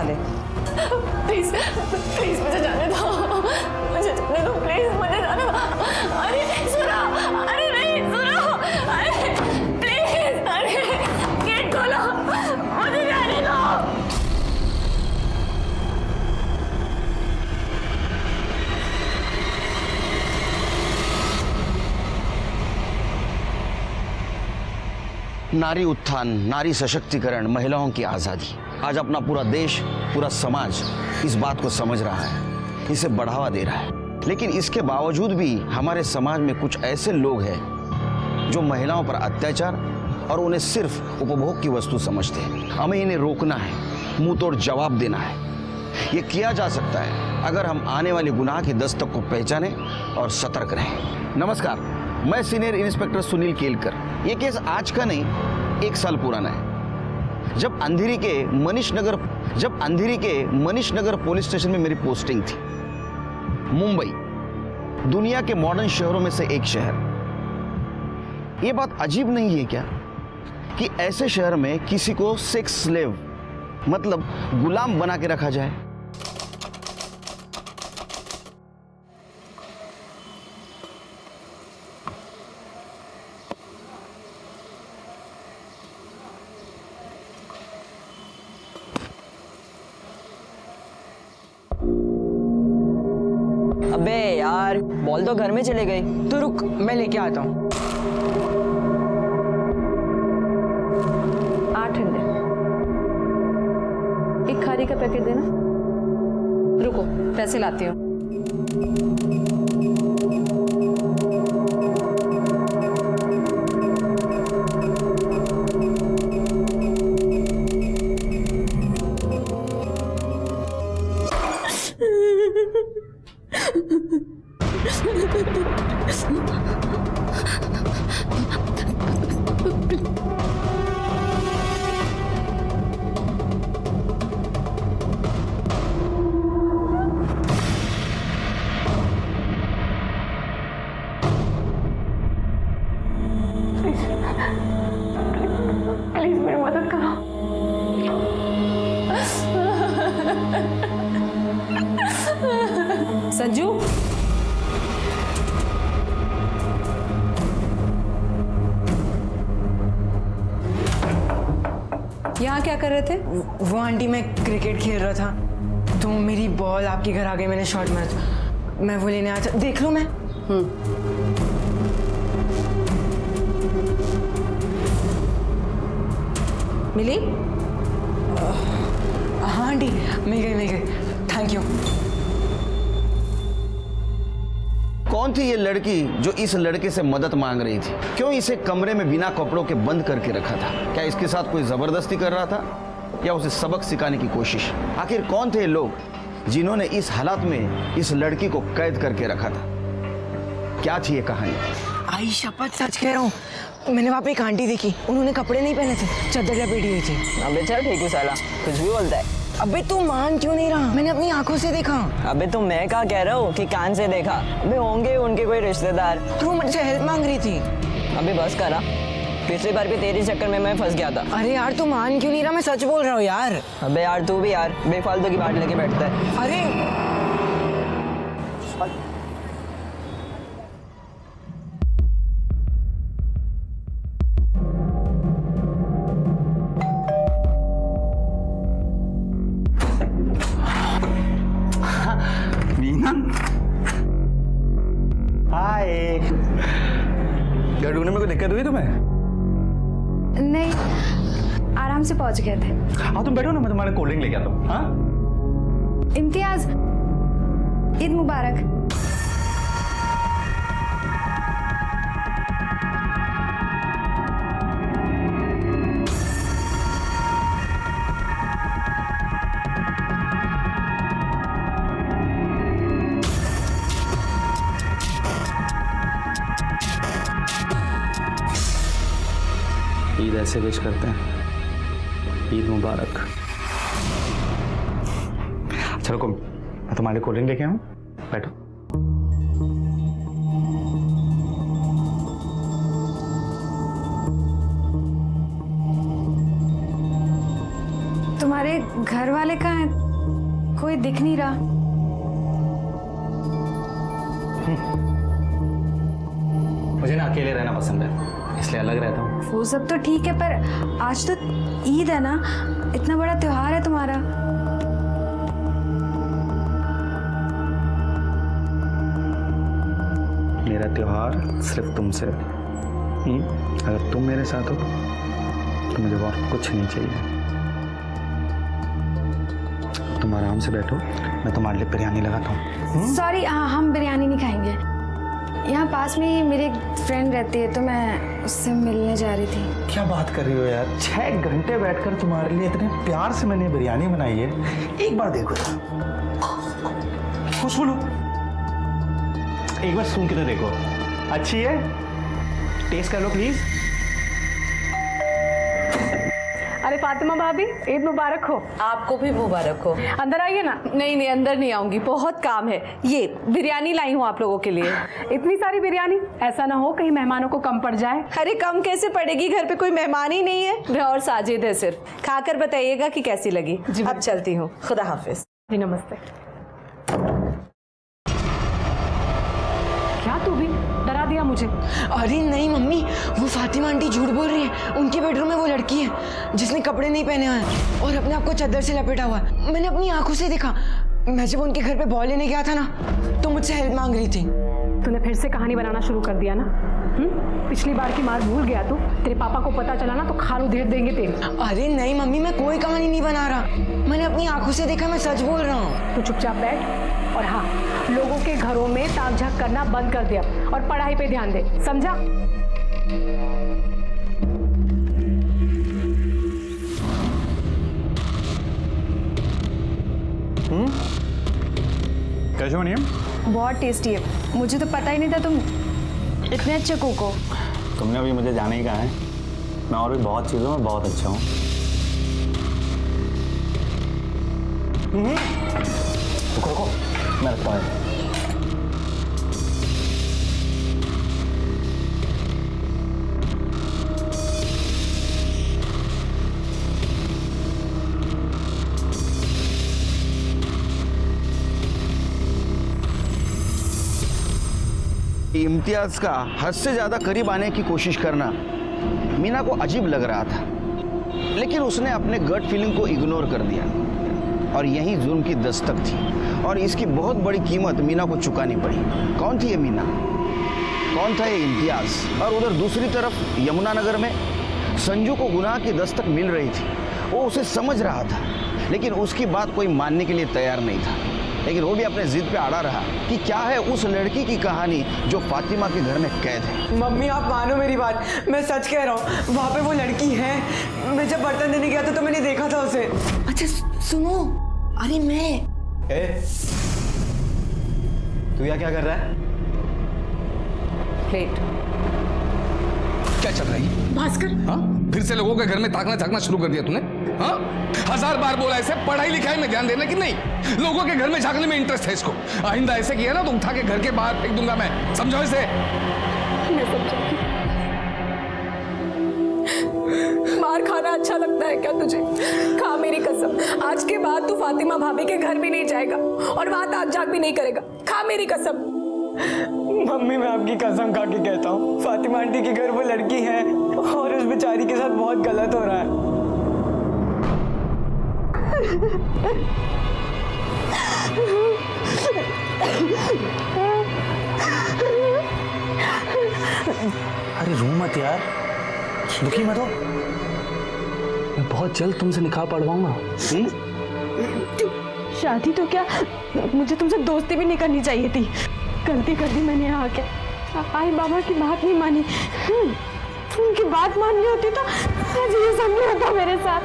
बना दे। Please please मुझे जाने दो, मुझे जाने दो, प्लीज मुझे जाने दो। अरे सुनो, अरे नहीं सुनो, अरे प्लीज, अरे गेट खोलो, मुझे जाने दो। नारी उत्थान, नारी सशक्तिकरण, महिलाओं की आज़ादी, आज अपना पूरा देश, पूरा समाज इस बात को समझ रहा है, इसे बढ़ावा दे रहा है। लेकिन इसके बावजूद भी हमारे समाज में कुछ ऐसे लोग हैं जो महिलाओं पर अत्याचार और उन्हें सिर्फ उपभोग की वस्तु समझते हैं। हमें इन्हें रोकना है, मुंह तोड़ जवाब देना है। ये किया जा सकता है अगर हम आने वाले गुनाह के दस्तक को पहचानें और सतर्क रहें। नमस्कार, मैं सीनियर इंस्पेक्टर सुनील केलकर। ये केस आज का नहीं, 1 साल पुराना है। जब अंधेरी के मनीष नगर पुलिस स्टेशन में मेरी पोस्टिंग थी। मुंबई दुनिया के मॉडर्न शहरों में से एक शहर। ये बात अजीब नहीं है क्या कि ऐसे शहर में किसी को सेक्स स्लेव मतलब गुलाम बना के रखा जाए। अबे यार, बॉल तो घर में चले गई। तो रुक, मैं लेके आता हूँ। 8 अंडे, एक खारी का पैकेट देना। रुको, पैसे लाती हूँ। प्लीज मेरी मदद करो। संजू, यहाँ क्या कर रहे थे? वो आंटी, मैं क्रिकेट खेल रहा था तो मेरी बॉल आपके घर आ गई, मैंने शॉट मारा, मैं वो लेने आया था। देख लो मैं। मिली? हाँ आंटी, मिल गई। Thank you. कौन थी ये लड़की जो इस लड़के से मदद मांग रही थी? क्यों इसे कमरे में बिना कपड़ों के बंद करके रखा था? क्या इसके साथ कोई जबरदस्ती कर रहा था या उसे सबक सिखाने की कोशिश? आखिर कौन थे लोग जिन्होंने इस हालात में इस लड़की को कैद करके रखा था? क्या थी ये कहानी? आई शपथ सच कह रहा हूँ, मैंने वहाँ पे एक आंटी देखी, उन्होंने कपड़े नहीं पहने थे, चादर लपेटी हुई थी। अबे चल ठीक है साला, कुछ भी बोलता है। अबे तू मान क्यों नहीं रहा? मैंने अपनी आंखों से देखा। अबे तो मैं क्या कह रहा हूँ कि कान से देखा। अबे होंगे उनके कोई रिश्तेदार। और वो मुझसे हेल्प मांग रही थी। अबे बस करा, पिछली बार भी तेरे चक्कर में मैं फंस गया था। अरे यार तू मान क्यों नहीं रहा? मैं सच बोल रहा हूँ यार। अबे यार तू भी यार बेफालतू की बात लेके बैठता है। अरे मीना, हाय। घर ढूंढने में कोई दिक्कत हुई तुम्हें? नहीं, आराम से पहुंच गए थे। हाँ तुम बैठो ना, मैं तुम्हारे कोल्ड ड्रिंक लेके आता हूँ। हाँ इम्तियाज, ईद मुबारक। ईद ऐसे विश करते हैं, ईद मुबारक। अच्छा रुको, मैं तुम्हारे कोल्ड ड्रिंक लेके आऊँ, बैठो। तुम्हारे अरे घर वाले कहाँ हैं? कोई दिख नहीं रहा। मुझे ना अकेले रहना पसंद है, इसलिए अलग रहता हूँ। वो सब तो ठीक है, पर आज तो ईद है ना, इतना बड़ा त्योहार है तुम्हारा। मेरा त्योहार सिर्फ तुमसे। अगर तुम मेरे साथ हो तो मुझे और कुछ नहीं चाहिए। तुम आराम से बैठो, मैं तुम्हारे लिए बिरयानी लगाता हूँ। सॉरी, हम बिरयानी नहीं खाएंगे। यहाँ पास में ही मेरी एक फ्रेंड रहती है, तो मैं उससे मिलने जा रही थी। क्या बात कर रही हो यार, 6 घंटे बैठकर तुम्हारे लिए इतने प्यार से मैंने बिरयानी बनाई है। एक बार देखो, खुशबू लो, एक बार सूंघ के तो देखो, अच्छी है? टेस्ट कर लो प्लीज। अरे फातिमा भाभी, ईद मुबारक हो। आपको भी मुबारक हो। अंदर आइए ना। नहीं, अंदर नहीं आऊंगी, बहुत काम है। ये बिरयानी लाई हूँ आप लोगों के लिए। इतनी सारी बिरयानी, ऐसा ना हो कहीं मेहमानों को कम पड़ जाए। अरे कम कैसे पड़ेगी, घर पे कोई मेहमान ही नहीं है, मैं और साजिद है सिर्फ। खाकर बताइएगा कि कैसी लगी। अब चलती हूँ, खुदा हाफिज। जी नमस्ते। क्या तू भी डरा दिया मुझे। अरे नहीं मम्मी, वो फातिमा आंटी झूठ बोल रही है। उनके बेडरूम में वो लड़की है जिसने कपड़े नहीं पहने हुए हैं और अपने आप को चादर से लपेटा हुआ है। मैंने अपनी आंखों से देखा। मैं जब उनके घर पे बॉल लेने गया था ना, तो मुझसे हेल्प मांग रही थी। तूने फिर से कहानी बनाना शुरू कर दिया ना। पिछली बार की मार भूल गया तू। तेरे पापा को पता चला ना तो खाल उधेड़ देंगे तेरे। अरे नहीं मम्मी, मैं कोई कहानी नहीं बना रहा। मैंने अपनी आंखों से देखा, मैं सच बोल रहा हूँ। तू चुपचाप बैठ और हाँ, लोगों के घरों में ताक झाक करना बंद कर दे अब और पढ़ाई पे ध्यान दे, समझा? कैसे बनी है? बहुत टेस्टी है। मुझे तो पता ही नहीं था तुम इतने अच्छे कुक हो। तुमने अभी मुझे जाने ही कहा है, मैं और भी बहुत चीज़ों में बहुत अच्छा हूँ। रुको, मैं रखता हूँ। इम्तियाज का हद से ज्यादा करीब आने की कोशिश करना मीना को अजीब लग रहा था, लेकिन उसने अपने गट फीलिंग को इग्नोर कर दिया और यही जुर्म की दस्तक थी और इसकी बहुत बड़ी कीमत मीना को चुकानी पड़ी। कौन थी ये मीना? कौन था ये इम्तियाज? और उधर दूसरी तरफ यमुनानगर में संजू को गुनाह की दस्तक मिल रही थी। वो उसे समझ रहा था, लेकिन उसकी बात कोई मानने के लिए तैयार नहीं था। लेकिन वो भी अपने जिद पे अड़ा रहा कि क्या है उस लड़की की कहानी जो फातिमा के घर में कैद है। मम्मी आप मानो मेरी बात, मैं सच कह रहा हूँ। वहाँ पे वो लड़की है। मैं जब बर्तन देने गया था तो मैंने देखा था उसे। अच्छा सुनो, अरे मैं तू यहाँ क्या कर रहा है? प्लेट क्या चल रही है भास्कर? हाँ, फिर से लोगों के घर में ताकना झाकना शुरू कर दिया तूने? हाँ, 1000 बार बोला ऐसे पढ़ाई लिखाई में ध्यान देना कि नहीं, लोगों के घर में झांकने में इंटरेस्ट है इसको। आइंदा ऐसे किया ना तो उठा के घर के बाहर फेंक दूंगा मैं, समझो इसे। मैं समझाती। मार खाना अच्छा लगता है क्या तुझे? खा मेरी कसम, आज के बाद तू फातिमा भाभी के घर भी नहीं जाएगा और वहां ताक झाक भी नहीं करेगा। खा मेरी कसम। मम्मी मैं आपकी कसम खा के कहता हूँ, फातिमा आंटी के घर वो लड़की है और उस बेचारी के साथ बहुत गलत हो रहा है। अरे रो मत यार, दुखी मत हो, मैं बहुत जल्द तुमसे निकाह पढ़वाऊंगा। शादी तो क्या, मुझे तुमसे दोस्ती भी नहीं करनी चाहिए थी। गलती कर दी मैंने यहाँ आके। आई बाबा की बात नहीं मानी। उनकी बात माननी होती तो आज ये सब नहीं होता मेरे साथ।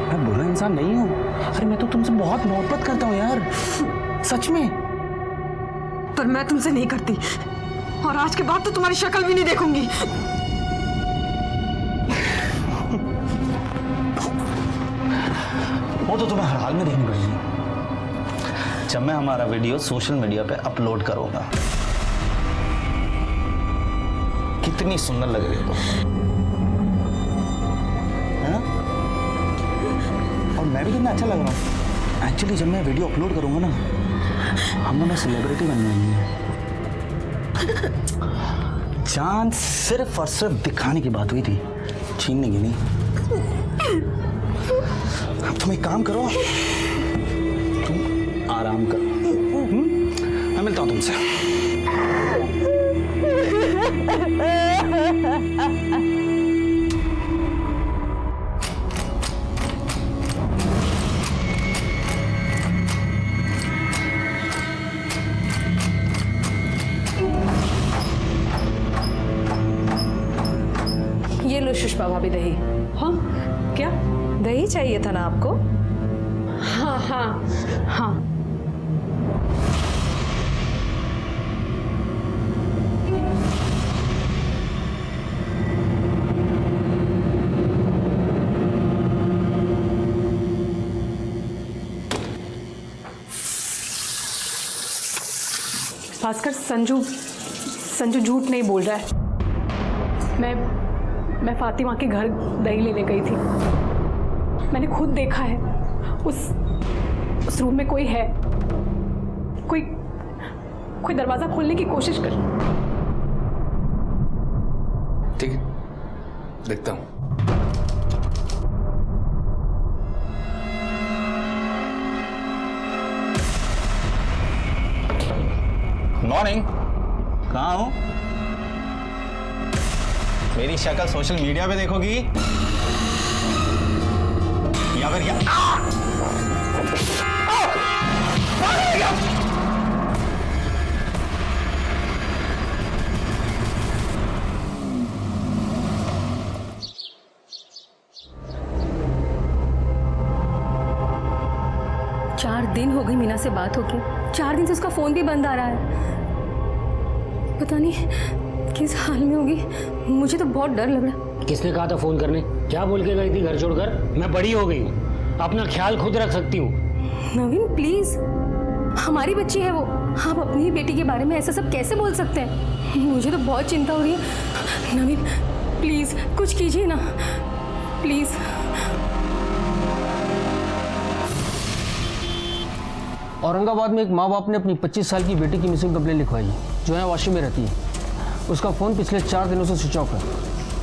मैं बुरा इंसान नहीं हूँ। अरे मैं तो तुमसे बहुत मोहब्बत करता हूँ यार, सच में। पर मैं तुमसे नहीं करती और आज के बाद तो तुम्हारी शक्ल भी नहीं देखूंगी। वो तो तुम्हें हर हाल में देखनी पड़ेगी जब मैं हमारा वीडियो सोशल मीडिया पे अपलोड करूंगा। कितनी सुंदर लग रही हो तुम, है ना? मैं भी कितना अच्छा लग रहा हूँ। एक्चुअली जब मैं वीडियो अपलोड करूँगा ना, हम दोनों सेलिब्रिटी बनने वाली हैं। चांद सिर्फ और सिर्फ दिखाने की बात हुई थी, छीनने की नहीं। अब तुम एक काम करो, तुम आराम करो। मैं मिलता हूँ तुमसे। ये लो सुषमा भाभी दही। हाँ क्या दही चाहिए था ना आपको? हाँ हाँ हाँ। भास्कर, संजू झूठ नहीं बोल रहा है। मैं फातिमा के घर दही लेने गई थी। मैंने खुद देखा है, उस रूम में कोई है, कोई दरवाजा खोलने की कोशिश कर। ठीक है, देखता हूं। मॉर्निंग। कहाँ हो? मेरी शक्ल सोशल मीडिया पे देखोगी या फिर क्या? 4 दिन हो गए मीना से बात होके। 4 दिन से उसका फोन भी बंद आ रहा है। पता नहीं किस हाल में होगी। मुझे तो बहुत डर लग रहा है। किसने कहा था फोन करने? क्या बोल के गई थी घर छोड़कर? मैं बड़ी हो गई हूँ, अपना ख्याल खुद रख सकती हूँ। नवीन प्लीज, हमारी बच्ची है वो। आप अपनी ही बेटी के बारे में ऐसा सब कैसे बोल सकते हैं? मुझे तो बहुत चिंता हो रही है। नवीन प्लीज कुछ कीजिए ना, प्लीज। औरंगाबाद में एक माँ बाप ने अपनी 25 साल की बेटी की मिसिंग कंप्लेंट लिखवाई, जो है वाशी में रहती है। उसका फ़ोन पिछले 4 दिनों से स्विच ऑफ है।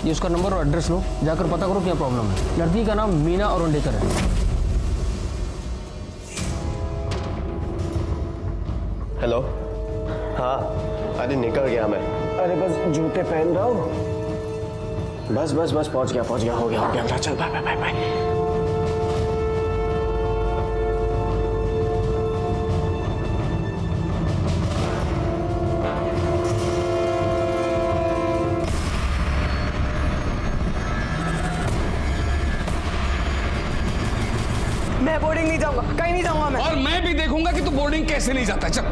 ये उसका नंबर और एड्रेस लो, जाकर पता करो क्या प्रॉब्लम है। लड़की का नाम मीना अरुणडेकर है। हेलो। हाँ, अरे निकल गया मैं। अरे बस जूते पहन रहा हूँ। बस पहुँच गया, हो गया। चल बाय। मैं बोर्डिंग नहीं जाऊंगा, कहीं नहीं जाऊंगा मैं। और मैं भी देखूंगा कि तू बोर्डिंग कैसे नहीं जाता है। चल,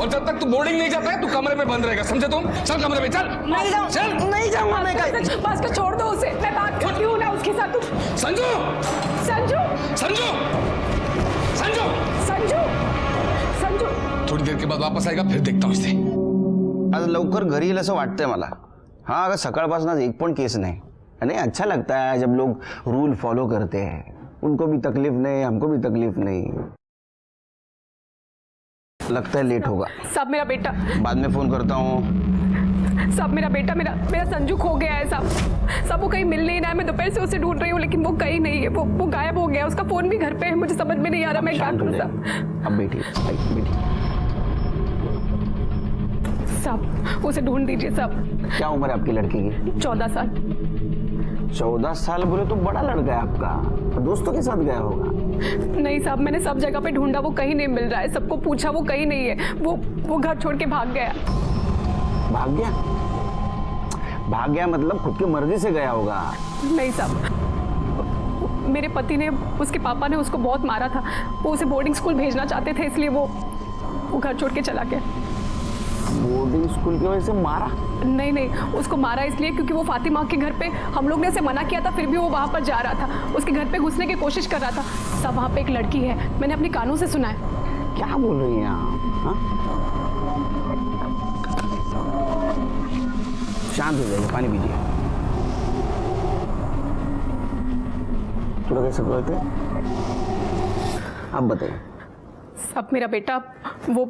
और जब तक तू बोर्डिंग नहीं जाता है तू कमरे में बंद रहेगा, समझे तुम? चल कमरे में चल। नहीं जाऊंगा मैं कहीं। भास्कर छोड़ दो उसे, मैं बात करती हूँ ना उसके साथ। तुम संजू थोड़ी देर के बाद वापस आएगा, फिर देखता हूँ इसे। आज लवकर घरी येईल असं वाटतंय मला। हाँ, अगर सकाळपासून आज एक पण केस नहीं। नहीं, अच्छा लगता है जब लोग रूल फॉलो करते हैं। उनको भी तकलीफ नहीं, हमको भी तकलीफ नहीं। लगता है लेट होगा। सब मेरा बेटा, बाद में फोन करता हूँ। सब मेरा बेटा, मेरा संजू खो गया है। सब वो कहीं मिल नहीं रहा है। मैं दोपहर से उसे ढूंढ रही हूँ, लेकिन वो कहीं नहीं है। वो गायब हो गया। उसका फोन भी घर पे है। मुझे समझ में नहीं आ रहा मैं क्या करूँ। अब बेटी सब उसे ढूंढ दीजिए सब। क्या उम्र है आपकी लड़की की? 14 साल। 14 साल बोले तो बड़ा लड़का है आपका। दोस्तों के साथ गया होगा। नहीं साहब, मैंने सब जगह पे ढूंढा, वो कहीं नहीं मिल रहा है। सबको पूछा, वो कहीं नहीं है। वो घर छोड़ के भाग गया। भाग गया मतलब खुद की मर्जी से गया होगा। नहीं साहब, मेरे पति ने, उसके पापा ने उसको बहुत मारा था। वो उसे बोर्डिंग स्कूल भेजना चाहते थे, इसलिए वो घर छोड़ के चला गया। बोर्डिंग स्कूल की वजह से मारा? नहीं, उसको मारा इसलिए क्योंकि वो फातिमा के घर पे, हम लोग ने उसे मना किया था, फिर भी वो वहाँ पर जा रहा था। उसके घर पे घुसने की कोशिश कर रहा था। सब वहाँ पे एक लड़की है, मैंने अपने कानों से सुना है। क्या बोल रही हैं आप? शांत हो जाइए, पानी पीजिए। थोड़ा कैसे बोलते? आप बताइए। सब मेरा बेटा वो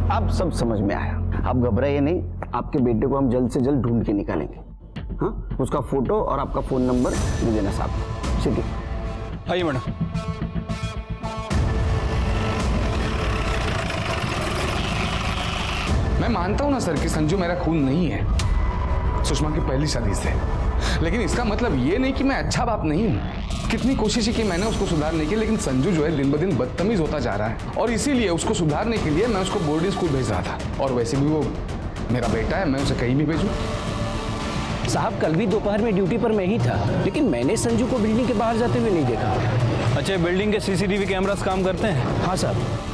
अब सब समझ में आया। आप घबराइए नहीं, आपके बेटे को हम जल्द से जल्द ढूंढ के निकालेंगे। हाँ, उसका फोटो और आपका फोन नंबर दे देना साहब। ठीक है, आइए मैडम। मैं मानता हूं ना सर कि संजू मेरा खून नहीं है, सुषमा की पहली शादी से, लेकिन इसका मतलब ये नहीं कि मैं अच्छा बाप नहीं हूं। कितनी कोशिश की मैंने उसको सुधारने की, लेकिन संजू जो है दिन ब दिन बदतमीज होता जा रहा है, और इसीलिए उसको सुधारने के लिए मैं उसको बोर्डिंग स्कूल भेज रहा था। और वैसे भी वो मेरा बेटा है, मैं उसे कहीं भी भेजूं। साहब कल भी दोपहर में ड्यूटी पर मैं ही था, लेकिन मैंने संजू को बिल्डिंग के बाहर जाते हुए नहीं देखा। अच्छा, बिल्डिंग के सीसीटीवी कैमरास काम करते हैं? हाँ साहब।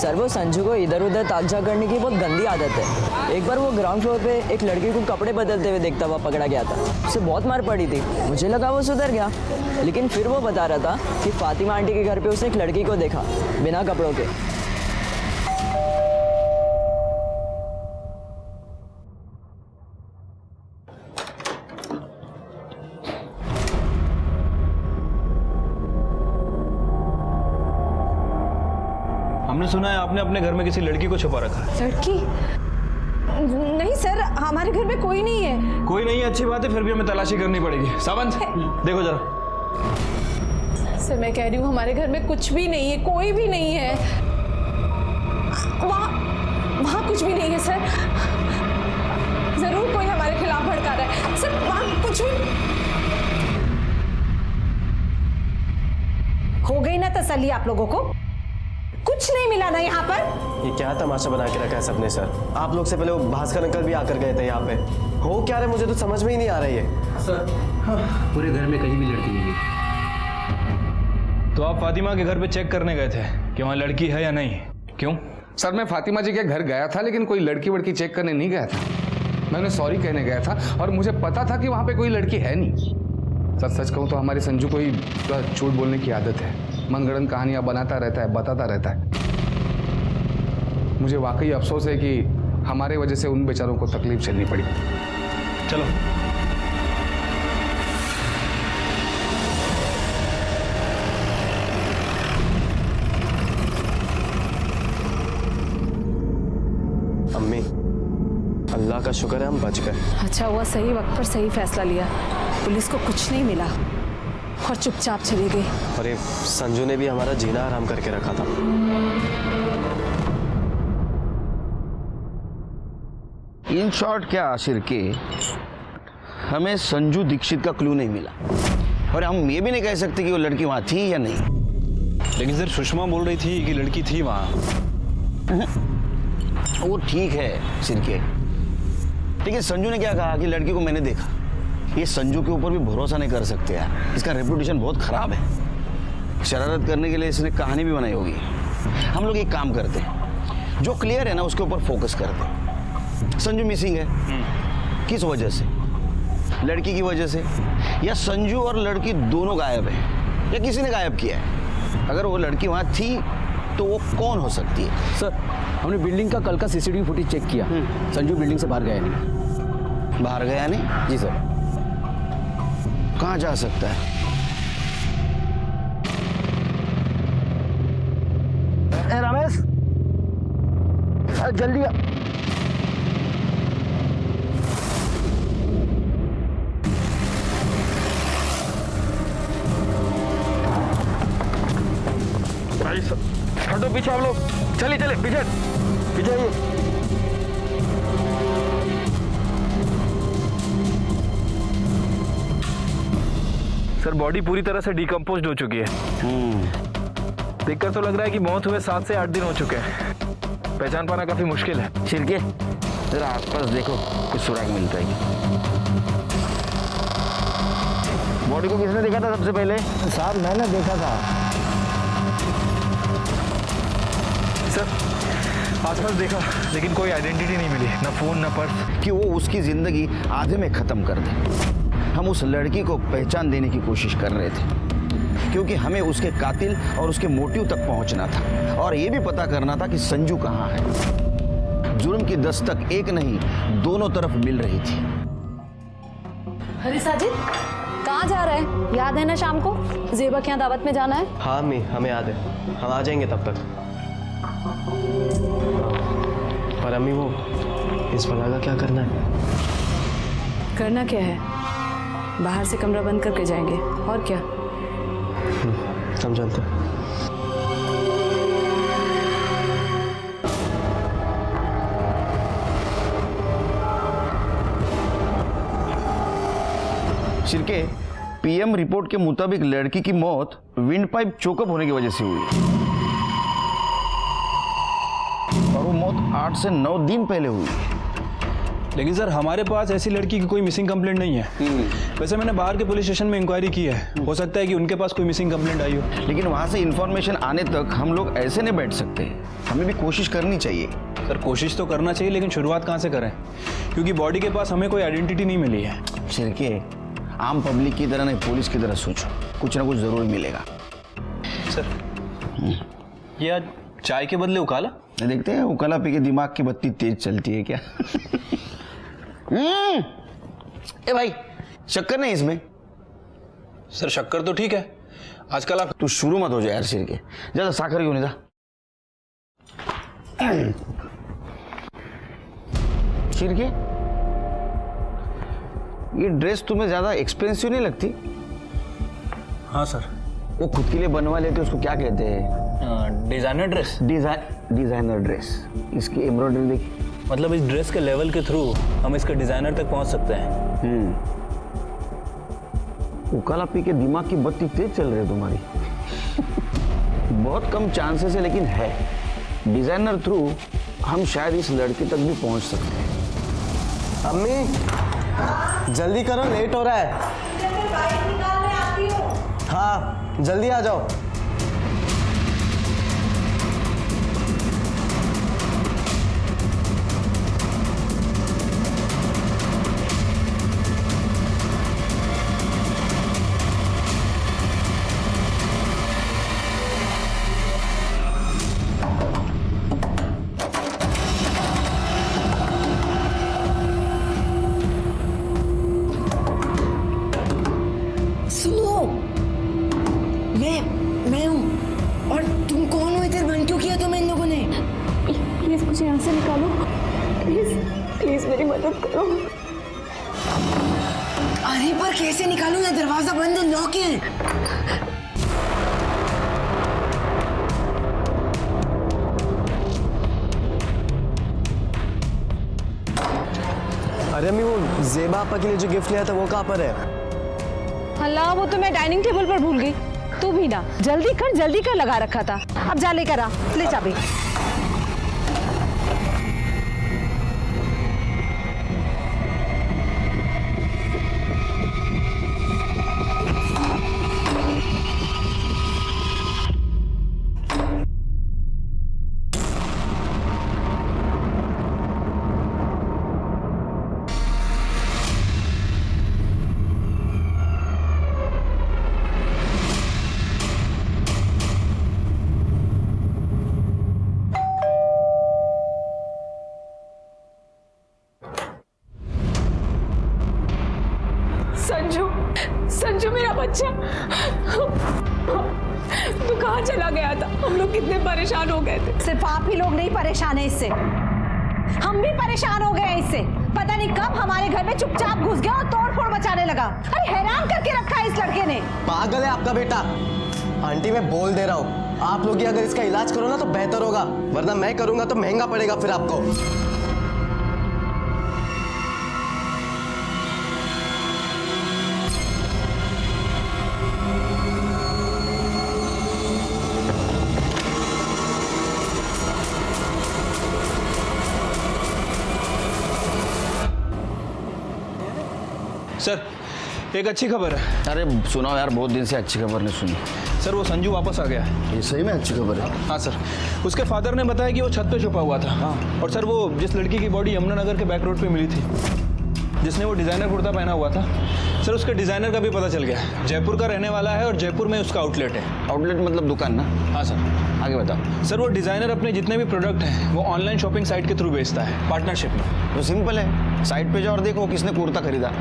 सर वो संजू को इधर उधर ताजा करने की बहुत गंदी आदत है। एक बार वो ग्राउंड फ्लोर पे एक लड़की को कपड़े बदलते हुए देखता हुआ पकड़ा गया था। उसे बहुत मार पड़ी थी। मुझे लगा वो सुधर गया, लेकिन फिर वो बता रहा था कि फातिमा आंटी के घर पे उसने एक लड़की को देखा बिना कपड़ों के। हमने सुना है आपने अपने घर में किसी लड़की को छुपा रखा है। लड़की? नहीं सर, हमारे घर में कोई नहीं है। कोई नहीं है, अच्छी बात है, फिर भी हमें तलाशी करनी पड़ेगी। सावंत देखो जरा। सर मैं कह रही हूँ हमारे घर में कुछ भी नहीं है, कोई भी नहीं है। वहाँ कुछ भी नहीं है सर। जरूर कोई हमारे खिलाफ भड़का रहा है सर, वहाँ कुछ भी। हो गई ना तसल्ली आप लोगों को? कुछ नहीं मिला ना यहाँ पर? ये क्या तमाशा बना के रखा है सबने सर? आप लोग से पहले वो भास्कर अंकल भी आकर गए थे यहाँ पे। हो क्या रहा है मुझे तो समझ में ही नहीं आ रही है सर। हाँ, पूरे घर में कहीं भी लड़की नहीं है। तो आप फातिमा के घर पे चेक करने गए थे कि वहाँ लड़की है या नहीं? क्यों? सर मैं फातिमा जी के घर गया था, लेकिन कोई लड़की वड़की चेक करने नहीं गया था। मैं उन्हें सॉरी कहने गया था, और मुझे पता था कि वहाँ पे कोई लड़की है नहीं। सच कहूँ तो हमारे संजू को ही झूठ बोलने की आदत है। मनगढ़ंत कहानियां बनाता रहता है, बताता रहता है। मुझे वाकई अफसोस है कि हमारे वजह से उन बेचारों को तकलीफ झेलनी पड़ी। चलो अम्मी, अल्लाह का शुक्र है हम बच गए। अच्छा हुआ सही वक्त पर सही फैसला लिया। पुलिस को कुछ नहीं मिला और चुपचाप चली गई। और ये संजू ने भी हमारा जीना आराम करके रखा था। इन शॉर्ट क्या आशिर के, हमें संजू दीक्षित का क्लू नहीं मिला, और हम ये भी नहीं कह सकते कि वो लड़की वहां थी या नहीं। लेकिन सर सुषमा बोल रही थी कि लड़की थी वहाँ। वो ठीक है सिरके, लेकिन संजू ने क्या कहा कि लड़की को मैंने देखा। ये संजू के ऊपर भी भरोसा नहीं कर सकते यार, इसका रेपुटेशन बहुत खराब है। शरारत करने के लिए इसने कहानी भी बनाई होगी। हम लोग एक काम करते हैं, जो क्लियर है ना उसके ऊपर फोकस करते हैं। संजू मिसिंग है, किस वजह से? लड़की की वजह से, या संजू और लड़की दोनों गायब है, या किसी ने गायब किया है? अगर वो लड़की वहां थी तो वो कौन हो सकती है? सर हमने बिल्डिंग का कल का सीसीटीवी फुटेज चेक किया। संजू बिल्डिंग से बाहर गया नहीं। बाहर गया नहीं? जी सर। कहाँ जा सकता है? रमेश जल्दी आ। भाई हटो पीछे आप लोग। चलिए चलिए पीछे पीछे आइए। सर बॉडी पूरी तरह से डिकम्पोज्ड हो चुकी है। देखकर तो लग रहा है कि मौत हुए 7 से 8 दिन हो चुके हैं। पहचान पाना काफी मुश्किल है। छिड़के जरा आसपास देखो, कुछ सुराग मिलता है। बॉडी को किसने देखा था सबसे पहले? साहब मैंने देखा था। सर आसपास देखा, लेकिन कोई आइडेंटिटी नहीं मिली, ना फोन ना पर्स। कि वो उसकी जिंदगी आधे में खत्म कर दे। हम उस लड़की को पहचान देने की कोशिश कर रहे थे, क्योंकि हमें उसके कातिल और उसके मोटिव तक पहुंचना था, और ये भी पता करना था कि संजू कहाँ है। जुर्म की दस्तक एक नहीं दोनों तरफ मिल रही थी। अरे साजिद, कहाँ जा रहा है? याद है ना शाम को जेबा के यहाँ दावत में जाना है? हाँ अम्मी, हमें याद है, हम आ जाएंगे तब तक। पर अम्मी वो इस बला का क्या करना है? करना क्या है? बाहर से कमरा बंद करके जाएंगे और क्या। हम चलते हैं। शिर्के, पीएम रिपोर्ट के मुताबिक लड़की की मौत विंड पाइप चोकअप होने की वजह से हुई और वो मौत 8 से 9 दिन पहले हुई। लेकिन सर हमारे पास ऐसी लड़की की कोई मिसिंग कंप्लेंट नहीं है। वैसे मैंने बाहर के पुलिस स्टेशन में इंक्वायरी की है, हो सकता है कि उनके पास कोई मिसिंग कंप्लेंट आई हो। लेकिन वहां से इंफॉर्मेशन आने तक हम लोग ऐसे नहीं बैठ सकते, हमें भी कोशिश करनी चाहिए। सर कोशिश तो करना चाहिए, लेकिन शुरुआत कहाँ से करें, क्योंकि बॉडी के पास हमें कोई आइडेंटिटी नहीं मिली है। शिर्के, आम पब्लिक की तरह नहीं पुलिस की तरह सोचो, कुछ ना कुछ जरूर मिलेगा। सर ये आज चाय के बदले उकाला? देखते हैं उकाला पी के दिमाग की बत्ती तेज चलती है क्या। ए भाई, शक्कर नहीं इसमें? सर शक्कर तो ठीक है, आजकल आप तू शुरू मत हो जाए यार शिर्के, ज्यादा साखर क्यों नहीं था। शिर्के, ये ड्रेस तुम्हें ज्यादा एक्सपेंसिव नहीं लगती? हाँ सर। वो खुद के लिए बनवा लेते उसको क्या कहते हैं? Designer dress. Designer dress. इसकी एम्ब्रॉयडरी देखी, मतलब इस ड्रेस के लेवल के थ्रू हम इसके डिजाइनर तक पहुंच सकते हैं। उकाला पी के दिमाग की बत्ती तेज चल रही है तुम्हारी। बहुत कम चांसेस है लेकिन है। डिजाइनर थ्रू हम शायद इस लड़की तक भी पहुंच सकते हैं। अम्मी जल्दी करो, लेट हो रहा है। हाँ जल्दी आ जाओ। सुनो, मैं हूँ। और तुम कौन हो? इधर बंद क्यों किया तुम्हें इन लोगों ने? प्लीज मुझे यहाँ से निकालो, प्लीज प्लीज मेरी मदद करो। अरे पर कैसे निकालूं? यहाँ दरवाजा बंद है, लॉक है। अरे अम्मी वो जेबा आपा के लिए जो गिफ्ट लिया था वो कहाँ पर है? अल्लाह, वो तो मैं डाइनिंग टेबल पर भूल गई। तू भी ना जल्दी कर लगा रखा था। अब जा लेकर आ, ले चाबी। संजू मेरा बच्चा, तू कहाँ चला गया था? हम लोग कितने परेशान हो गए थे। सिर्फ आप ही लोग नहीं परेशान है इससे, हम भी परेशान हो गए हैं इससे। पता नहीं कब हमारे घर में चुपचाप घुस गया और तोड़-फोड़ मचाने लगा। अरे हैरान करके रखा है इस लड़के ने। पागल है आपका बेटा। आंटी मैं बोल दे रहा हूँ, आप लोग ही अगर इसका इलाज करो ना तो बेहतर होगा, वरना मैं करूंगा तो महंगा पड़ेगा फिर आपको। सर एक अच्छी खबर है। अरे सुनाओ यार, बहुत दिन से अच्छी खबर नहीं सुनी। सर वो संजू वापस आ गया है। ये सही में अच्छी खबर है? हाँ सर, उसके फादर ने बताया कि वो छत पे छुपा हुआ था। हाँ। और सर वो जिस लड़की की बॉडी यमुना नगर के बैक रोड पे मिली थी जिसने वो डिज़ाइनर कुर्ता पहना हुआ था, सर उसके डिज़ाइनर का भी पता चल गया। जयपुर का रहने वाला है और जयपुर में उसका आउटलेट है। आउटलेट मतलब दुकान ना? हाँ सर। आगे बताओ। सर वो डिज़ाइनर अपने जितने भी प्रोडक्ट हैं वो ऑनलाइन शॉपिंग साइट के थ्रू बेचता है, पार्टनरशिप में। तो सिंपल है, साइट पे जाओ और देखो किसने कुर्ता खरीदा।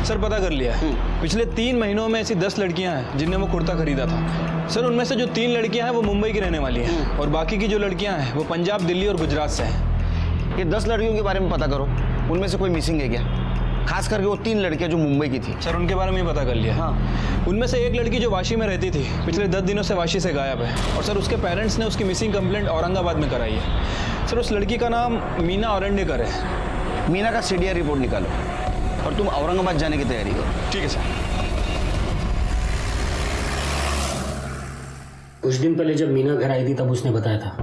सर पता कर लिया है। पिछले 3 महीनों में ऐसी 10 लड़कियां हैं जिनने वो कुर्ता खरीदा था। सर उनमें से जो 3 लड़कियां हैं वो मुंबई की रहने वाली हैं और बाकी की जो लड़कियां हैं वो पंजाब, दिल्ली और गुजरात से हैं। ये 10 लड़कियों के बारे में पता करो, उनमें से कोई मिसिंग है क्या? खास करके वो 3 लड़कियां जो मुंबई की थी। सर उनके बारे में पता कर लिया। हाँ, उनमें से एक लड़की जो वाशी में रहती थी पिछले 10 दिनों से वाशी से गायब है और सर उसके पेरेंट्स ने उसकी मिसिंग कंप्लेंट औरंगाबाद में कराई है। सर उस लड़की का नाम मीना औरंडेकर है। मीना का सीडीआर रिपोर्ट निकालो और तुम औरंगाबाद जाने की तैयारी करो। ठीक है सर। कुछ दिन पहले जब मीना घर आई थी तब उसने बताया था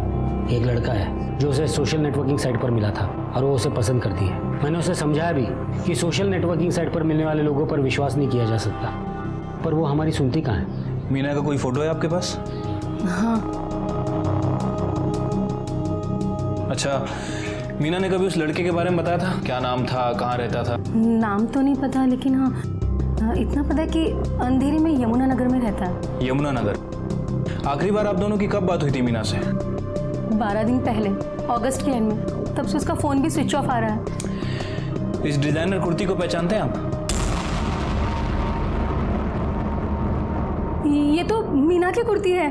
एक लड़का है जो उसे सोशल नेटवर्किंग साइट पर मिला था और वो उसे पसंद करती है। मैंने उसे समझाया भी कि सोशल नेटवर्किंग साइट पर मिलने वाले लोगों पर विश्वास नहीं किया जा सकता, पर वो हमारी सुनती कहाँ है। मीना का कोई फोटो है आपके पास? हाँ। अच्छा, मीना ने कभी उस लड़के के बारे में बताया था? क्या नाम था, कहाँ रहता था? नाम तो नहीं पता, लेकिन हाँ इतना पता है कि अंधेरी में यमुना नगर में रहता है। यमुना नगर। आखिरी बार आप दोनों की कब बात हुई थी मीना से? 12 दिन पहले, अगस्त के एंड में। तब से उसका फ़ोन भी स्विच ऑफ आ रहा है। इस डिजाइनर कुर्ती को पहचानते हैं आप? ये तो मीना की कुर्ती है।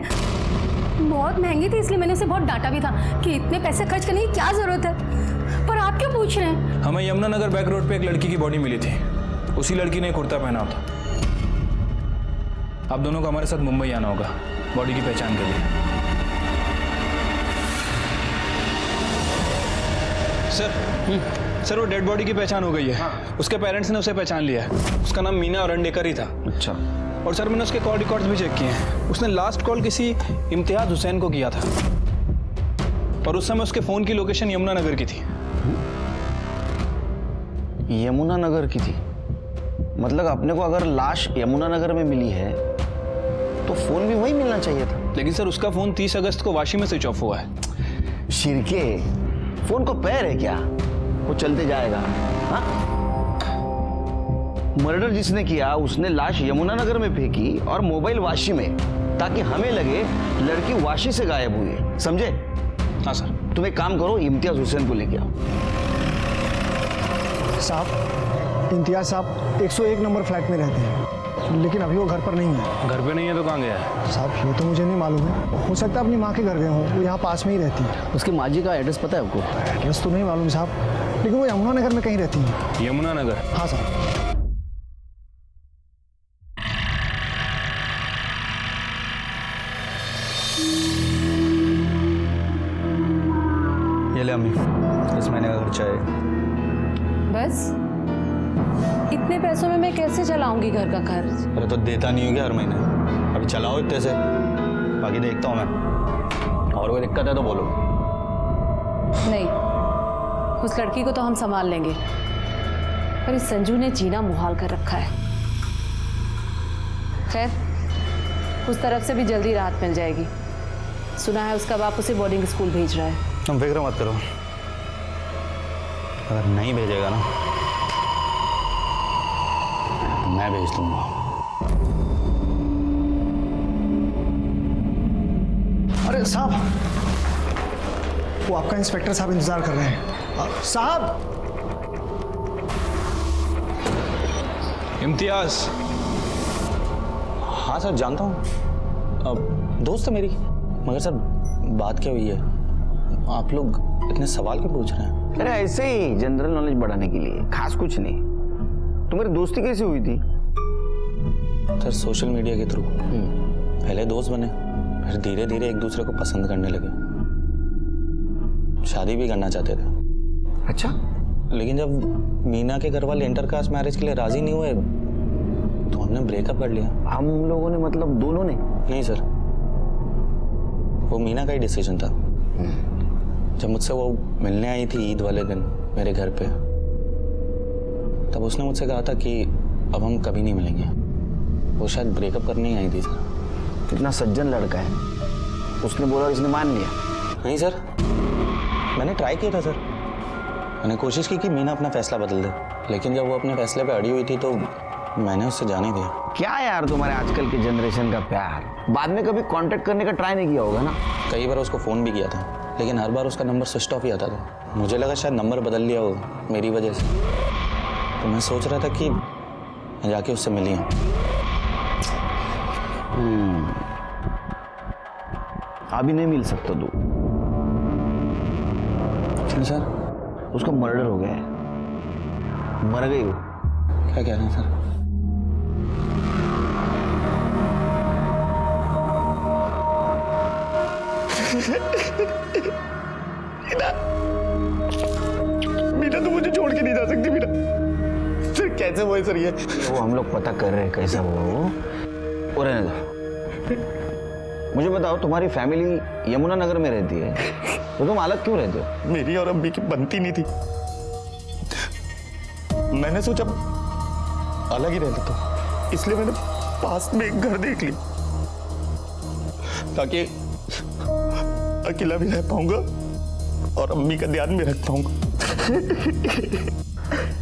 बहुत महंगी थी, इसलिए मैंने उसे बहुत डांटा भी था कि इतने पैसे खर्च करने की क्या जरूरत है। पर आप क्यों पूछ रहे हैं? हमें यमुना नगर बैक रोड पे एक लड़की की बॉडी मिली थी, उसी लड़की ने कुर्ता पहना था। आप दोनों को हमारे साथ मुंबई आना होगा बॉडी की पहचान के लिए। सर वो डेड बॉडी की पहचान हो गई है। हाँ। उसके पेरेंट्स ने उसे पहचान लिया है। उसका नाम मीना औरंडेकर ही था। अच्छा। और सर मैंने उसके कॉल रिकॉर्ड्स भी चेक किए हैं। उसने लास्ट कॉल किसी इम्तियाज हुसैन को किया था और उस समय उसके फ़ोन की लोकेशन यमुना नगर की थी। यमुना नगर की थी? मतलब अपने को अगर लाश यमुना नगर में मिली है तो फोन भी वही मिलना चाहिए था। लेकिन सर उसका फ़ोन 30 अगस्त को वाशी में स्विच ऑफ हुआ है। शिरके, फोन को पैर है क्या? वो चलते जाएगा। हाँ? मर्डर जिसने किया उसने लाश यमुना नगर में फेंकी और मोबाइल वाशी में, ताकि हमें लगे लड़की वाशी से गायब हुई है। समझे? हाँ सर। तुम एक काम करो, इम्तियाज हुसैन को लेके आओ। साहब, इम्तियाज साहब 101 नंबर फ्लैट में रहते हैं, लेकिन अभी वो घर पर नहीं है। घर पे नहीं है तो कहाँ गया है? साहब ये तो मुझे नहीं मालूम है, हो सकता है अपनी माँ के घर गए हों, वो यहाँ पास में ही रहती है। उसकी माँ जी का एड्रेस पता है आपको? एड्रेस तो नहीं मालूम साहब, लेकिन वो यमुना नगर में कहीं रहती है। यमुना नगर? हाँ साहब। ये ले अम्मी, इस महीने का खर्चा है। बस इतने पैसों में मैं कैसे चलाऊंगी घर का खर्च? अरे तो देता नहीं हो गया हर महीने, अभी चलाओ इतने से, बाकी देखता हूँ मैं। और कोई दिक्कत है तो बोलो। नहीं, उस लड़की को तो हम संभाल लेंगे, पर इस संजू ने जीना मुहाल कर रखा है। खैर, उस तरफ से भी जल्दी राहत मिल जाएगी। सुना है उसका बाप उसे बोर्डिंग स्कूल भेज रहा है। तुम फिक्र मत करो, अगर नहीं भेजेगा ना तो मैं भेज दूंगा। अरे साहब, वो आपका इंस्पेक्टर साहब इंतजार कर रहे हैं। साहब। इम्तियाज? हाँ सर जानता हूँ, दोस्त है मेरी। मगर सर बात क्या हुई है? आप लोग इतने सवाल क्यों पूछ रहे हैं? अरे ऐसे ही जनरल नॉलेज बढ़ाने के लिए, खास कुछ नहीं। तुम्हारी दोस्ती कैसे हुई थी? सर सोशल मीडिया के थ्रू। पहले दोस्त बने, फिर धीरे धीरे एक दूसरे को पसंद करने लगे, शादी भी करना चाहते थे। अच्छा। लेकिन जब मीना के घर वाले इंटरकास्ट मैरिज के लिए राजी नहीं हुए तो हमने ब्रेकअप कर लिया। हम लोगों ने मतलब दोनों ने? नहीं सर, वो मीना का ही डिसीजन था। जब मुझसे वो मिलने आई थी ईद वाले दिन मेरे घर पे, तब उसने मुझसे कहा था कि अब हम कभी नहीं मिलेंगे। वो शायद ब्रेकअप करने ही आई थी सर। कितना सज्जन लड़का है। उसने बोला और इसने मान लिया? नहीं सर, मैंने ट्राई किया था सर। मैंने कोशिश की कि मीना अपना फैसला बदल दे, लेकिन जब वो अपने फैसले पे अड़ी हुई थी तो मैंने उससे जाने दिया। क्या यार तुम्हारे आजकल की जनरेशन का प्यार, बाद में कभी कांटेक्ट करने का ट्राई नहीं किया होगा ना? कई बार उसको फ़ोन भी किया था, लेकिन हर बार उसका नंबर स्विच ऑफ ही आता था। मुझे लगा शायद नंबर बदल लिया हो मेरी वजह से, तो मैं सोच रहा था कि मैं जाके उससे मिली हूँ। अभी नहीं मिल सकता तू। क्यों सर? उसका मर्डर हो गया है, मर गई वो। क्या कह रहे हैं सर? मीना तो मुझे छोड़ के नहीं जा सकती। मीना सर कैसे हुआ सर ये? वो हम लोग पता कर रहे हैं कैसा हुआ वो। और रहने दो। मुझे बताओ, तुम्हारी फैमिली यमुना नगर में रहती है तो तुम अलग क्यों रहते हो? मेरी और अम्मी की बनती नहीं थी, मैंने सोचा अलग ही रह लेता हूं, इसलिए मैंने पास में एक घर देख लिया ताकि अकेला भी रह पाऊंगा और अम्मी का ध्यान भी रख पाऊंगा।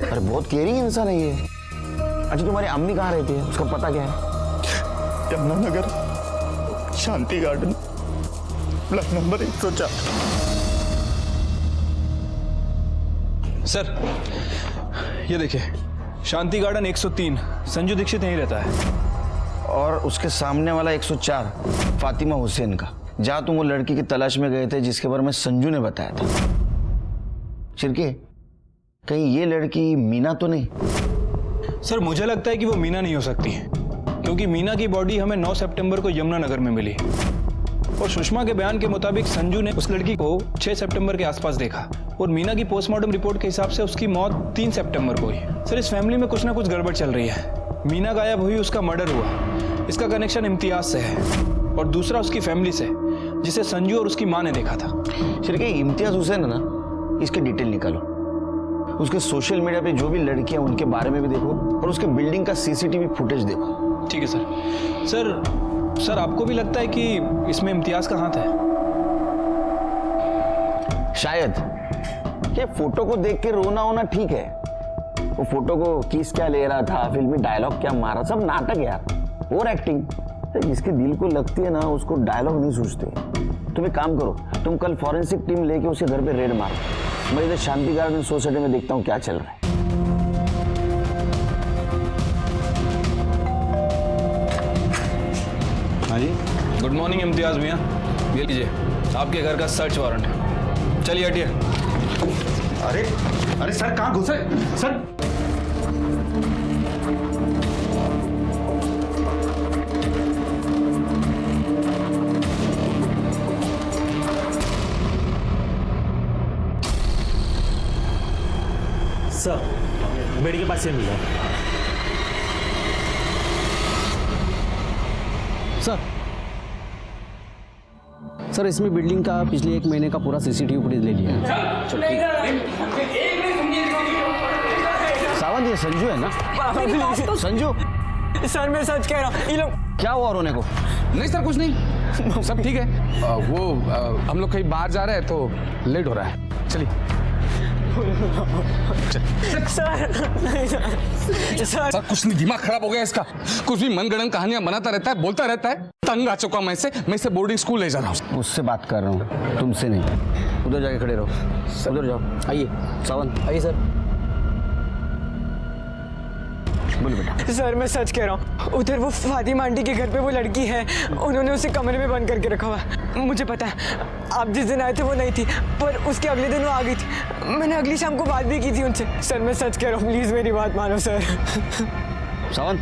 अरे बहुत केयरिंग इंसान है ये। अच्छा तुम्हारी अम्मी कहाँ रहती है, उसका पता क्या है? यमुना नगर, शांति गार्डन, ब्लॉक नंबर 104। सर ये देखिए, शांति गार्डन 103, संजू दीक्षित यहीं रहता है। और उसके सामने वाला 104 फातिमा हुसैन का, जहां तुम वो लड़की की तलाश में गए थे जिसके बारे में संजू ने बताया था। शिरके, कहीं ये लड़की मीना तो नहीं? सर मुझे लगता है कि वो मीना नहीं हो सकती, क्योंकि मीना की बॉडी हमें 9 सितंबर को यमुना नगर में मिली और सुषमा के बयान के मुताबिक संजू ने उस लड़की को 6 सितंबर के आसपास देखा और मीना की पोस्टमार्टम रिपोर्ट के हिसाब से उसकी मौत 3 सितंबर को हुई। सर इस फैमिली में कुछ ना कुछ गड़बड़ चल रही है। मीना गायब हुई, उसका मर्डर हुआ, इसका कनेक्शन इम्तियाज से है और दूसरा उसकी फैमिली से, जिसे संजू और उसकी माँ ने देखा था। शिरके, इम्तियाज हुसैन है ना, इसके डिटेल निकालो। उसके सोशल मीडिया पे जो भी लड़कियां उनके बारे में भी देखो और उसके बिल्डिंग का सीसीटीवी फुटेज देखो। ठीक है सर। सर आपको भी लगता है कि इसमें इम्तियाज का हाथ है? शायद। ये फोटो को देख के रोना होना ठीक है, वो फोटो को किस क्या ले रहा था, फिल्मी डायलॉग क्या मारा, सब नाटक यार, और एक्टिंग। जिसके दिल को लगती है ना उसको डायलॉग नहीं सूझते। तुम एक काम करो, तुम कल फॉरेंसिक टीम लेके उसके घर पे रेड मारो। मैं इधर शांति गार्डन सोसाइटी में देखता हूँ क्या चल रहा है। हाँ जी, गुड मॉर्निंग इम्तियाज भैया, ये लीजिए आपके घर का सर्च वारंट। चलिए हटिए। अरे अरे सर कहाँ घुसे सर? सर बेड़ी के पास से मिला। सर इसमें बिल्डिंग का पिछले 1 महीने का पूरा सीसीटीवी फुटेज ले लिया है। सावंत, ये संजू है ना? संजू सर मैं सच कह रहा हूँ। ये लोग क्या हुआ रोने को? नहीं सर कुछ नहीं, सब ठीक है। हम लोग कहीं बाहर जा रहे हैं तो लेट हो रहा है, चलिए। सर कुछ नहीं, दिमाग खराब हो गया इसका, कुछ भी मनगढ़ंत कहानियां बनाता रहता है, बोलता रहता है। तंग आ चुका मैं इसे बोर्डिंग स्कूल ले जा रहा हूँ। उससे बात कर रहा हूँ, तुमसे नहीं। उधर जाके खड़े रहो, उधर जाओ। आइए सावंत आइए सर। बोलो बेटा। सर मैं सच कह रहा हूँ, उधर वो फातिमा आंटी के घर पे वो लड़की है, उन्होंने उसे कमरे में बंद करके रखा हुआ। मुझे पता है आप जिस दिन आए थे वो नहीं थी, पर उसके अगले दिन वो आ गई थी। मैंने अगली शाम को बात भी की थी उनसे। सर मैं सच कह रहा हूँ, प्लीज मेरी बात मानो सर। सावंत,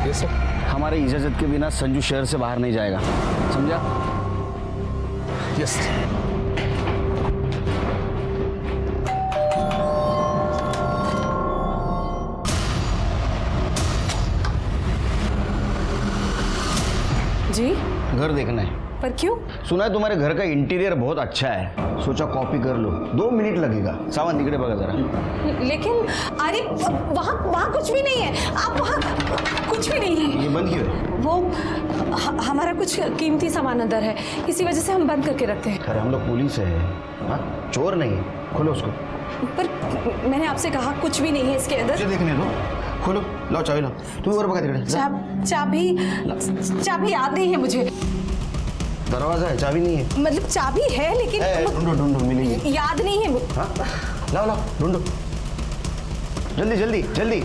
ये सर हमारे इजाजत के बिना संजू शहर से बाहर नहीं जाएगा, समझा? यस। जी घर देखना है। पर क्यों? सुना है तुम्हारे घर का इंटीरियर बहुत अच्छा है, सोचा कॉपी कर लो, 2 मिनट लगेगा। सावंत निकले बगा जरा। लेकिन अरे वहाँ कुछ भी नहीं है, आप वहाँ कुछ भी नहीं है। ये बंद क्यों है? वो हमारा कुछ कीमती सामान अंदर है, इसी वजह से हम बंद करके रखते हैं। अरे हम लोग पुलिस है, हाँ? चोर नहीं। खोलो उसको। पर मैंने आपसे कहा कुछ भी नहीं है इसके अंदर। मुझे देखने दो। खोलो, लाओ चाबी लाओ। तुम और बगा चाबी याद नहीं है मुझे। दरवाजा है, चाबी नहीं है। मतलब चाबी है लेकिन ढूंढो मिलेगी। याद नहीं है। हाँ? लाओ ढूंढो, जल्दी जल्दी जल्दी।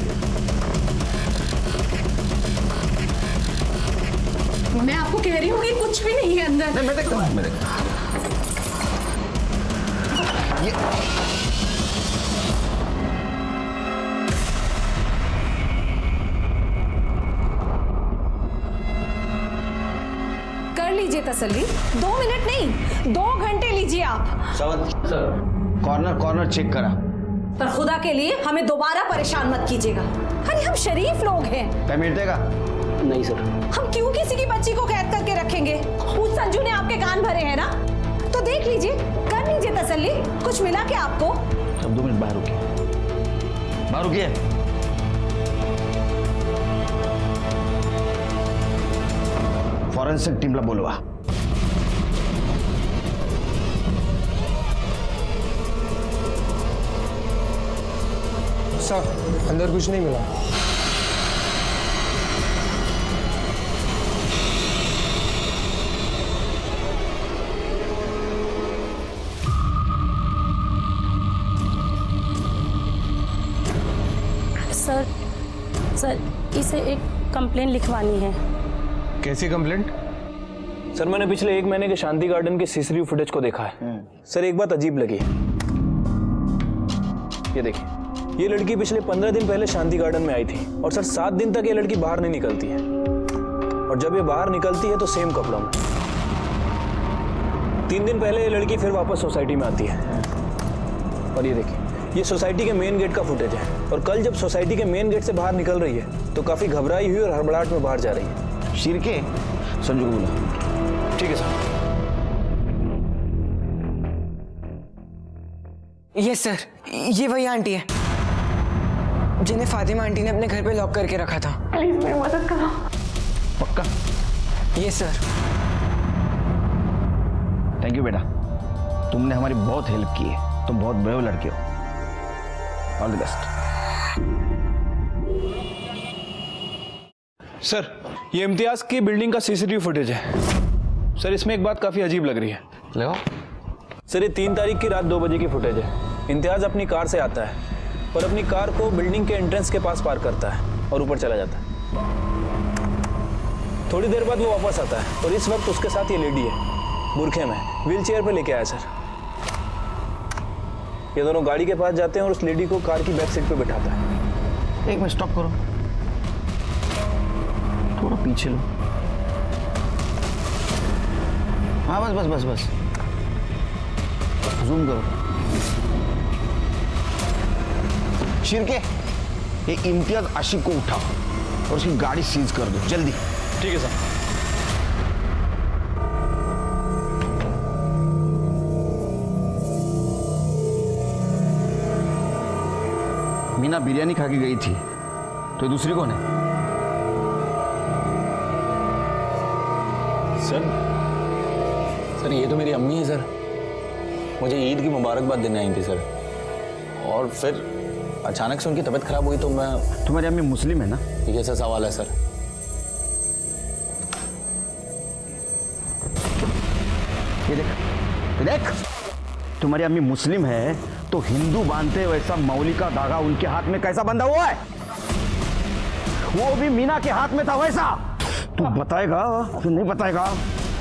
मैं आपको कह रही हूँ कि कुछ भी नहीं है अंदर। नहीं, मैं देखता हूँ। ये कर लीजिए तसल्ली। 2 मिनट नहीं, 2 घंटे लीजिए आप। सर, कॉर्नर चेक करा। पर खुदा के लिए हमें दोबारा परेशान मत कीजिएगा। अरे हम शरीफ लोग हैं। पेमेंट देगा? नहीं सर। हम क्यों किसी की बच्ची को कैद करके रखेंगे? उस संजू ने आपके कान भरे हैं ना, तो देख लीजिए, कर लीजिए तसल्ली। कुछ मिला क्या आपको? अब 2 मिनट बाहर रुकिए। फॉरेंसिक टीमला बोलवा। सर, अंदर कुछ नहीं मिला। सर इसे एक कंप्लेन लिखवानी है। कैसी कंप्लेंट? सर मैंने पिछले 1 महीने के शांति गार्डन के सीसीटीवी फुटेज को देखा है। सर एक बात अजीब लगी। ये देखिए, ये लड़की पिछले 15 दिन पहले शांति गार्डन में आई थी और सर 7 दिन तक ये लड़की बाहर नहीं निकलती है, और जब ये बाहर निकलती है तो सेम कपड़ों में। 3 दिन पहले ये लड़की फिर वापस सोसाइटी में आती है, और ये देखिए, ये सोसाइटी के मेन गेट का फुटेज है। और कल जब सोसाइटी के मेन गेट से बाहर निकल रही है तो काफी घबराई हुई और हड़बड़ाहट में बाहर जा रही है। शिरके, संजू को बुला। ठीक है सर। यस सर, ये वही आंटी है जिन्हें फातिमा आंटी ने अपने घर पे लॉक करके रखा था। प्लीज मेरी मदद करो। पक्का? Yes sir. थैंक यू बेटा, तुमने हमारी बहुत हेल्प की है। तुम बहुत ब्रेव लड़के हो। All the best. सर, ये इम्तियाज की बिल्डिंग का सीसीटीवी फुटेज है। सर इसमें एक बात काफी अजीब लग रही है। लगाओ। सर ये 3 तारीख की रात 2 बजे की फुटेज है। इम्तियाज अपनी कार से आता है और अपनी कार को बिल्डिंग के एंट्रेंस के पास पार्क करता है और ऊपर चला जाता है। थोड़ी देर बाद वो वापस आता है और इस वक्त उसके साथ ये लेडी है, बुरखे में, व्हील चेयर पर लेके आया सर। ये दोनों गाड़ी के पास जाते हैं और उस लेडी को कार की बैक सीट पे बिठाता है। एक मिनट, स्टॉप करो, थोड़ा पीछे लो। हाँ बस जूम करो। शिरके, ये इम्तियाज आशिक को उठाओ और उसकी गाड़ी सीज कर दो जल्दी। ठीक है सर। मीना बिरयानी खा के गई थी, तो दूसरी कौन है? सर ये तो मेरी अम्मी है सर। मुझे ईद की मुबारकबाद देने आई थी सर, और फिर अचानक से उनकी तबीयत खराब हुई तो मैं। तुम्हारी अम्मी मुस्लिम है ना? ये कैसा सवाल है सर? ये देख, तुम्हारी अम्मी मुस्लिम है तो हिंदू बांधते वैसा मौली का धागा उनके हाथ में कैसा बंधा हुआ है? वो भी मीना के हाथ में था वैसा। तू बताएगा कि नहीं बताएगा?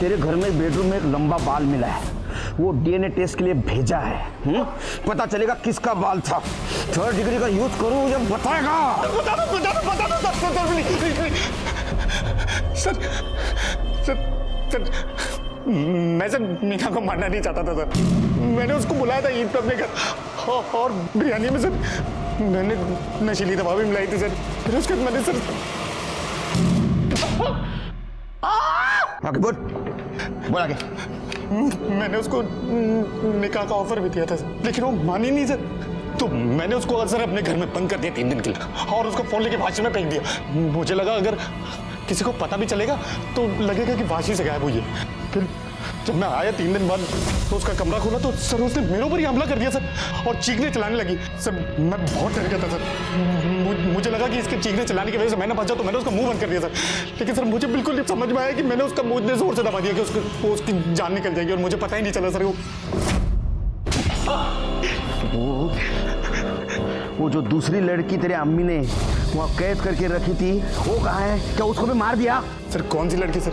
तेरे घर में बेडरूम में एक लंबा बाल मिला है, वो डीएनए टेस्ट के लिए भेजा है। पता चलेगा किसका बाल था। 3rd डिग्री का यूज करूं जब बताएगा। बता दो सर, मैं सर मीना को मारना नहीं चाहता था सर। मैंने उसको बुलाया था ईद पे अपने घर, और बिरयानी में सर मैंने नशीली दवा भी मिलाई थी सर। फिर उसके बाद मैंने सर आगे बोल आगे। मैंने उसको निकाह का ऑफर भी दिया था सर, लेकिन वो मानी नहीं सर। तो मैंने उसको सर अपने घर में बंद कर दिया 3 दिन के लिए और उसको फोन लेके वाशी में फेंक दिया। मुझे लगा अगर किसी को पता भी चलेगा तो लगेगा कि वाशी से गायब हुई है। फिर जब मैं आया 3 दिन बाद तो उसका कमरा खोला तो सर उसने मेरे ऊपर ही हमला कर दिया सर और चीखने चलाने लगी। सर मैं बहुत डर गया था सर, मुझे लगा कि इसके चीखने चलाने की वजह से मैंने बचा तो मैंने उसका मुंह बंद कर दिया सर। लेकिन सर मुझे बिल्कुल नहीं समझ में आया कि मैंने उसका मुंह इतने जोर से दबा दिया कि उसकी जान निकल जाएगी और मुझे पता ही नहीं चला सर। वो जो दूसरी लड़की तेरे अम्मी ने वहाँ कैद करके रखी थी वो कहाँ है? क्या उसको भी मार दिया? सर कौन सी लड़की सर?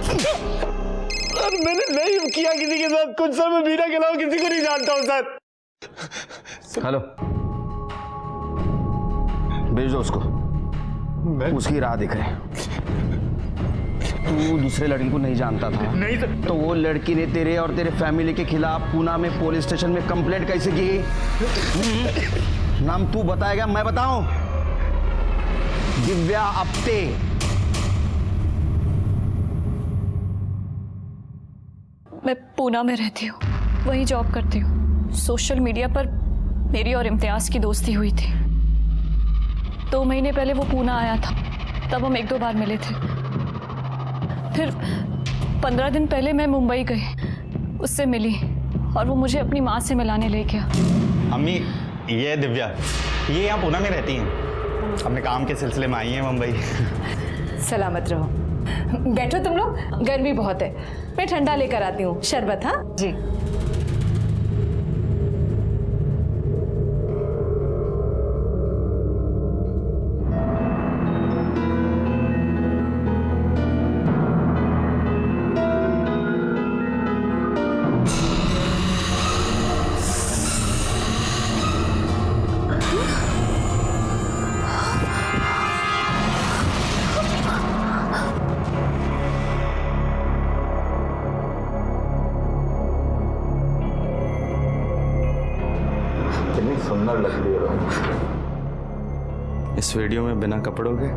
सर मैंने नहीं किया किसी के साथ कुछ सर, मैं मीना के अलावा किसी को नहीं जानता हूँ सर। हेलो, भेज दो उसको, उसकी राह दिख रही। तू दूसरे लड़की को नहीं जानता था? नहीं सर। तो वो लड़की ने तेरे और तेरे फैमिली के खिलाफ पूना में पुलिस स्टेशन में कंप्लेंट कैसे की? नाम तू बताएगा मैं बताऊं? दिव्या आप्टे। मैं पूना में रहती हूँ, वहीं जॉब करती हूँ। सोशल मीडिया पर मेरी और इम्तियाज़ की दोस्ती हुई थी। 2 महीने पहले वो पूना आया था, तब हम 1-2 बार मिले थे। फिर 15 दिन पहले मैं मुंबई गई, उससे मिली और वो मुझे अपनी माँ से मिलाने ले गया। अम्मी, ये है दिव्या, ये यहाँ पूना में रहती हैं, अपने काम के सिलसिले में आई हैं मुंबई। सलामत रहो। बैठो तुम लोग, गर्मी बहुत है, मैं ठंडा लेकर आती हूँ। शरबत? हाँ जी। सुंदर लगती है। इस वीडियो में बिना कपड़ों के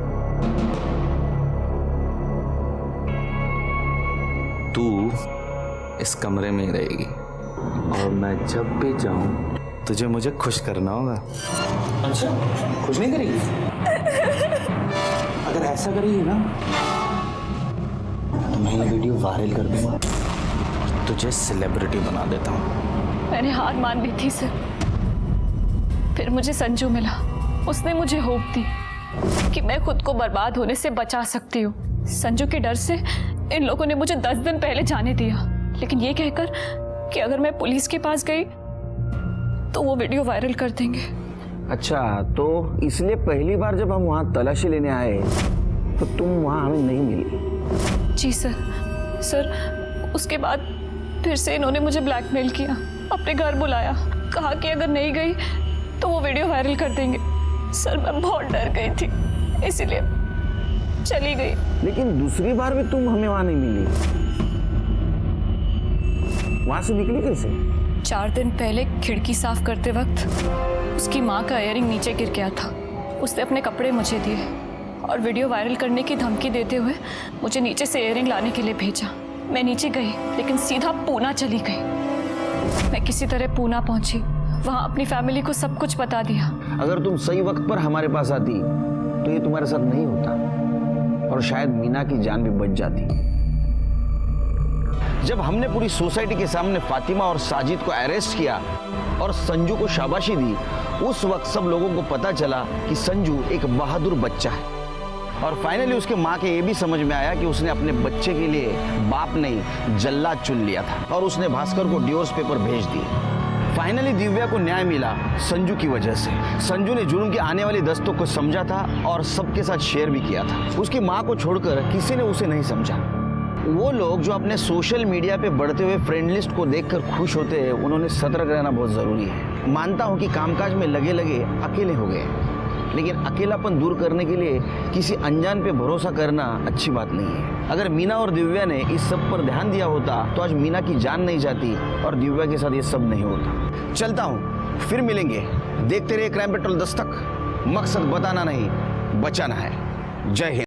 तू इस कमरे में ही रहेगी और मैं जब भी जाऊं तुझे मुझे खुश करना होगा। अच्छा, खुश नहीं करेगी? अगर ऐसा करेगी ना तो मैं ये वीडियो वायरल कर दूंगा, तुझे सेलिब्रिटी बना देता हूँ। मैंने हार मान ली थी सर, फिर मुझे संजू मिला। उसने मुझे होप दी कि मैं खुद को बर्बाद होने से बचा सकती हूँ। संजू के डर से इन लोगों ने मुझे 10 दिन पहले जाने दिया, लेकिन ये कहकर कि अगर मैं पुलिस के पास गई तो वो वीडियो वायरल कर देंगे। अच्छा, तो इसलिए पहली बार जब हम वहाँ तलाशी लेने आए तो तुम वहाँ हमें नहीं मिली? जी सर, उसके बाद फिर से इन्होंने मुझे ब्लैकमेल किया, अपने घर बुलाया, कहा कि अगर नहीं गई तो वो वीडियो वायरल कर देंगे। सर मैं बहुत डर गई थी, इसीलिए चली गई। लेकिन दूसरी बार भी तुम हमें वहां नहीं मिली, वहां से निकली कैसे? 4 दिन पहले खिड़की साफ करते वक्त उसकी माँ का इयररिंग नीचे गिर गया था। उसने अपने कपड़े मुझे दिए और वीडियो वायरल करने की धमकी देते हुए मुझे नीचे से इयररिंग लाने के लिए भेजा। मैं नीचे गई लेकिन सीधा पूना चली गई। मैं किसी तरह पूना पहुंची, वहां अपनी फैमिली को सब कुछ बता दिया। अगर तुम सही वक्त पर हमारे पास आती तो ये तुम्हारे साथ नहीं होता और शायद मीना की जान भी बच जाती। जब हमने पूरी सोसाइटी के सामने फातिमा और साजिद को अरेस्ट किया और संजू को शाबाशी दी, उस वक्त सब लोगों को पता चला कि संजू एक बहादुर बच्चा है। और फाइनली उसके माँ के ये भी समझ में आया कि उसने अपने बच्चे के लिए बाप नहीं जल्लाद चुन लिया था और उसने भास्कर को डिवोर्स पेपर भेज दिए। फाइनली दिव्या को न्याय मिला संजू की वजह से। संजू ने जुर्म की आने वाली दस्तों को समझा था और सबके साथ शेयर भी किया था। उसकी माँ को छोड़कर किसी ने उसे नहीं समझा। वो लोग जो अपने सोशल मीडिया पे बढ़ते हुए फ्रेंड लिस्ट को देखकर खुश होते हैं, उन्होंने सतर्क रहना बहुत जरूरी है। मानता हूँ कि कामकाज में लगे लगे अकेले हो गए, लेकिन अकेलापन दूर करने के लिए किसी अनजान पे भरोसा करना अच्छी बात नहीं है। अगर मीना और दिव्या ने इस सब पर ध्यान दिया होता तो आज मीना की जान नहीं जाती और दिव्या के साथ ये सब नहीं होता। चलता हूँ, फिर मिलेंगे। देखते रहिए क्राइम पेट्रोल दस्तक। मकसद बताना नहीं, बचाना है। जय हिंद।